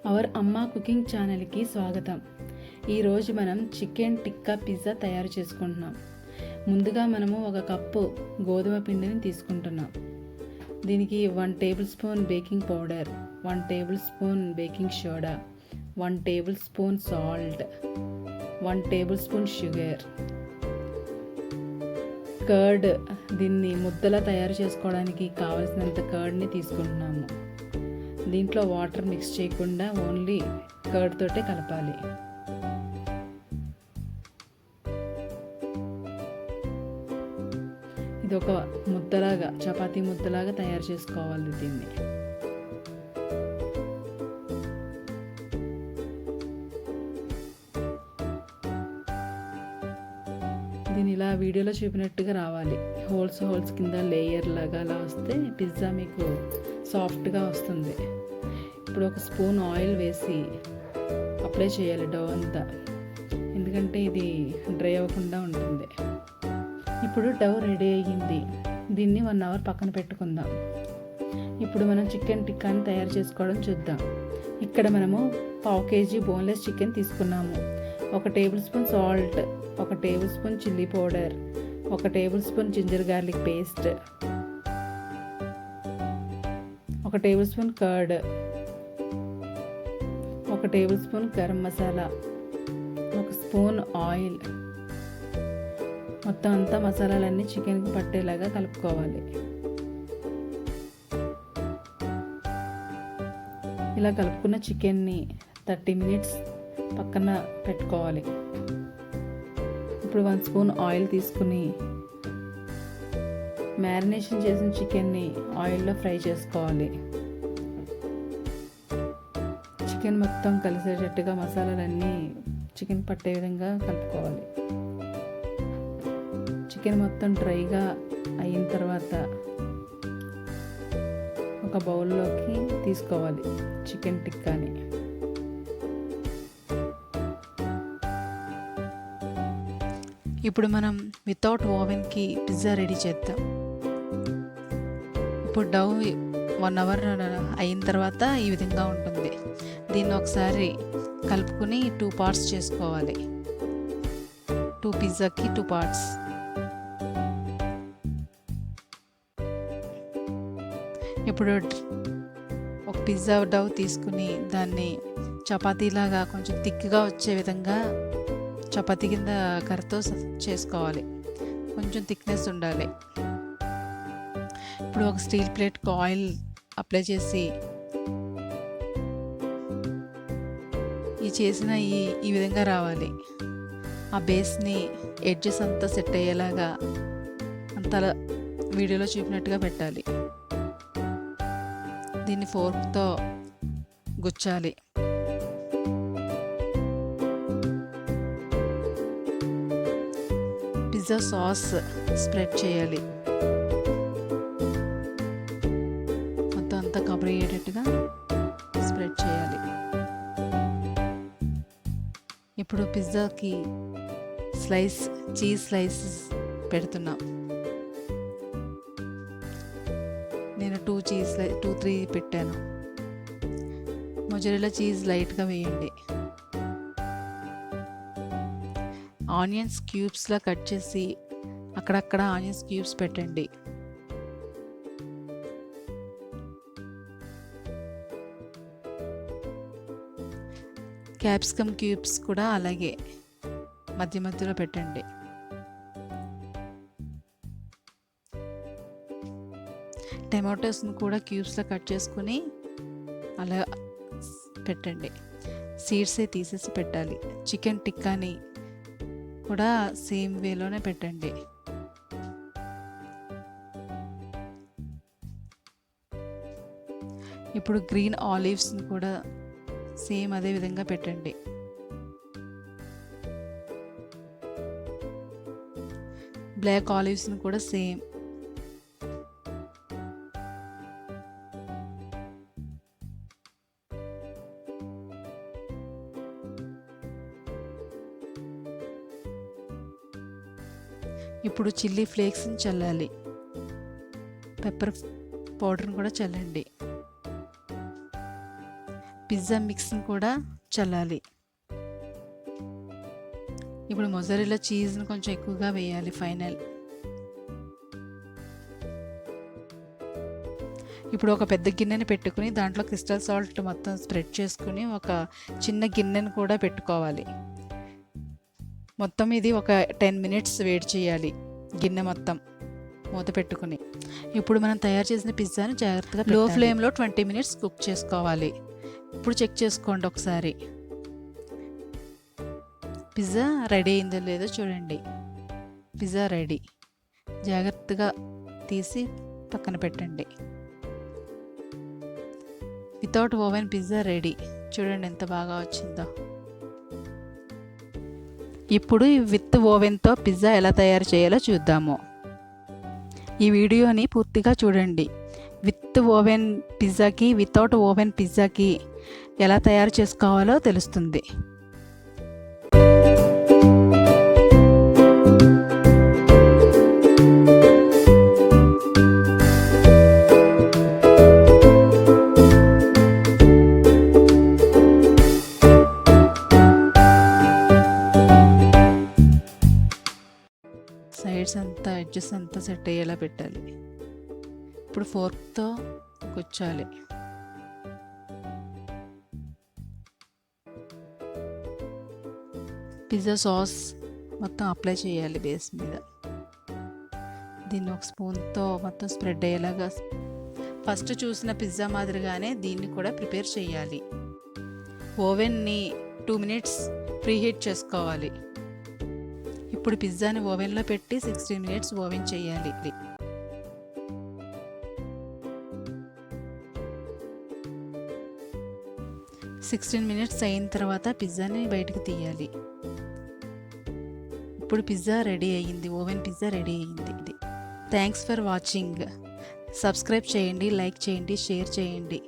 Hour అమ్మ cooking ఛానల్కి స్వాగతం. ఈరోజు మనం చికెన్ టిక్కా పిజ్జా తయారు చేసుకుంటున్నాం. ముందుగా మనము 1 కప్పు గోధుమ పిండిని తీసుకుంటున్నాం. దీనికి 1 table spoon baking powder, 1 table spoon baking soda, 1 table spoon salt, 1 table spoon sugar, curd. దీన్ని ముద్దలా తయారు చేసుకోవడానికి కావలసినంత కర్డ్ని తీసుకుంటున్నాము. దీంట్లో వాటర్ మిక్స్ చేయకుండా ఓన్లీ కర్డ్ తోటే కలపాలి. ఇది ఒక ముద్దలాగా, చపాతీ ముద్దలాగా తయారు చేసుకోవాలి. దీన్ని ఇలా వీడియోలో చూపినట్టుగా రావాలి. హోల్స్ కింద లేయర్ లాగా అలా వస్తే పిజ్జా మీకు సాఫ్ట్గా వస్తుంది. ఇప్పుడు 1 స్పూన్ ఆయిల్ వేసి అప్లై చేయాలి డో అంతా, ఎందుకంటే ఇది డ్రై అవ్వకుండా ఉంటుంది. ఇప్పుడు డో రెడీ అయ్యింది. దీన్ని 1 అవర్ పక్కన పెట్టుకుందాం. ఇప్పుడు మనం చికెన్ టిక్కాని తయారు చేసుకోవడం చూద్దాం. ఇక్కడ మనము 1/2 kg బోన్లెస్ చికెన్ తీసుకున్నాము. 1 table spoon salt, 1 table spoon chilli powder, 1 table spoon ginger garlic paste, 1 table spoon curd, 1 table spoon garam masala, 1 spoon oil. మొత్తం అంతా మసాలాలన్నీ చికెన్కి పట్టేలాగా కలుపుకోవాలి. ఇలా కలుపుకున్న చికెన్ని 30 మినిట్స్ పక్కన పెట్టుకోవాలి. ఇప్పుడు 1 స్పూన్ ఆయిల్ తీసుకుని మ్యారినేషన్ చేసిన చికెన్ని ఆయిల్లో ఫ్రై చేసుకోవాలి. చికెన్ మొత్తం కలిసేటట్టుగా మసాలాలన్నీ చికెన్ పట్టే విధంగా కలుపుకోవాలి. చికెన్ మొత్తం డ్రైగా అయిన తర్వాత ఒక బౌల్లోకి తీసుకోవాలి చికెన్ టిక్కాని. ఇప్పుడు మనం వితౌట్ ఓవెన్కి పిజ్జా రెడీ చేద్దాం. ఇప్పుడు డౌ 1 అవర్ అయిన తర్వాత ఈ విధంగా ఉంటుంది. దీన్ని ఒకసారి కలుపుకుని 2 పార్ట్స్ చేసుకోవాలి. 2 పిజ్జాకి 2 పార్ట్స్. ఇప్పుడు ఒక పిజ్జా డౌ తీసుకుని దాన్ని చపాతీలాగా కొంచెం థిక్గా వచ్చే విధంగా చపాతీ కింద కర్రతో చేసుకోవాలి. కొంచెం థిక్నెస్ ఉండాలి. ఇప్పుడు ఒక స్టీల్ ప్లేట్కి ఆయిల్ అప్లై చేసి చేసిన ఈ విధంగా రావాలి. ఆ బేస్ని ఎడ్జెస్ అంతా సెట్ అయ్యేలాగా అంత వీడియోలో చూపినట్టుగా పెట్టాలి. దీన్ని ఫోర్క్తో గుచ్చాలి. పిజ్జా సాస్ స్ప్రెడ్ చేయాలి. మొత్తం అంతా కవర్ అయ్యేటట్టుగా స్ప్రెడ్ చేయాలి. ఇప్పుడు పిజ్జాకి చీజ్ స్లైసెస్ పెడుతున్నాం. నేను 2-3 పెట్టాను. మొజరెల్లా చీజ్ లైట్గా వేయండి. ఆనియన్స్ క్యూబ్స్లా కట్ చేసి అక్కడక్కడ ఆనియన్స్ క్యూబ్స్ పెట్టండి. క్యాప్సికమ్ క్యూబ్స్ కూడా అలాగే మధ్యలో పెట్టండి. టమాటోస్ని కూడా క్యూబ్స్లో కట్ చేసుకుని అలా పెట్టండి. సీడ్సే తీసేసి పెట్టాలి. చికెన్ టిక్కాని కూడా సేమ్ వేలోనే పెట్టండి. ఇప్పుడు గ్రీన్ ఆలివ్స్ని కూడా సేమ్ అదే విధంగా పెట్టండి. బ్లాక్ ఆలివ్స్ని కూడా సేమ్. ఇప్పుడు చిల్లీ ఫ్లేక్స్ని చల్లాలి. పెప్పర్ పౌడర్ని కూడా చల్లండి. పిజ్జా మిక్స్ని కూడా చల్లాలి. ఇప్పుడు మొజరెల్లా చీజ్ని కొంచెం ఎక్కువగా వేయాలి. ఇప్పుడు ఒక పెద్ద గిన్నెని పెట్టుకుని దాంట్లో క్రిస్టల్ సాల్ట్ మొత్తం స్ప్రెడ్ చేసుకుని ఒక చిన్న గిన్నెను కూడా పెట్టుకోవాలి. మొత్తం ఇది ఒక 10 minutes వేడి చేయాలి గిన్నె మొత్తం మూత పెట్టుకుని. ఇప్పుడు మనం తయారు చేసిన పిజ్జాని జాగ్రత్తగా లో ఫ్లేమ్లో 20 minutes కుక్ చేసుకోవాలి. ఇప్పుడు చెక్ చేసుకోండి ఒకసారి, పిజ్జా రెడీ అయిందో లేదో చూడండి. Pizza ready. జాగ్రత్తగా తీసి పక్కన పెట్టండి. Without oven pizza ready. చూడండి ఎంత బాగా వచ్చిందో. ఇప్పుడు విత్ ఓవెన్తో పిజ్జా ఎలా తయారు చేయాలో చూద్దాము. ఈ వీడియోని పూర్తిగా చూడండి. విత్ ఓవెన్ పిజ్జాకి వితౌట్ ఓవెన్ పిజ్జాకి ఎలా తయారు చేసుకోవాలో తెలుస్తుంది. సైడ్స్ అంతా ఎడ్జెస్ అంతా సెట్ అయ్యేలా పెట్టాలి. ఇప్పుడు ఫోర్క్తో గుచ్చాలి. పిజ్జా సాస్ మొత్తం అప్లై చేయాలి బేస్ మీద. దీన్ని ఒక స్పూన్తో మొత్తం స్ప్రెడ్ అయ్యేలాగా. ఫస్ట్ చూసిన పిజ్జా మాదిరిగానే దీన్ని కూడా ప్రిపేర్ చేయాలి. ఓవెన్ని 2 minutes ప్రీహీట్ చేసుకోవాలి. ఇప్పుడు పిజ్జాని ఓవెన్లో పెట్టి 16 minutes ఓవెన్ చేయాలి. 16 minutes అయిన తర్వాత పిజ్జాని బయటకు తీయాలి. ఇప్పుడు పిజ్జా రెడీ అయ్యింది. ఓవెన్ పిజ్జా రెడీ అయ్యింది. Thanks for watching. సబ్స్క్రైబ్ చేయండి, లైక్ చేయండి, షేర్ చేయండి.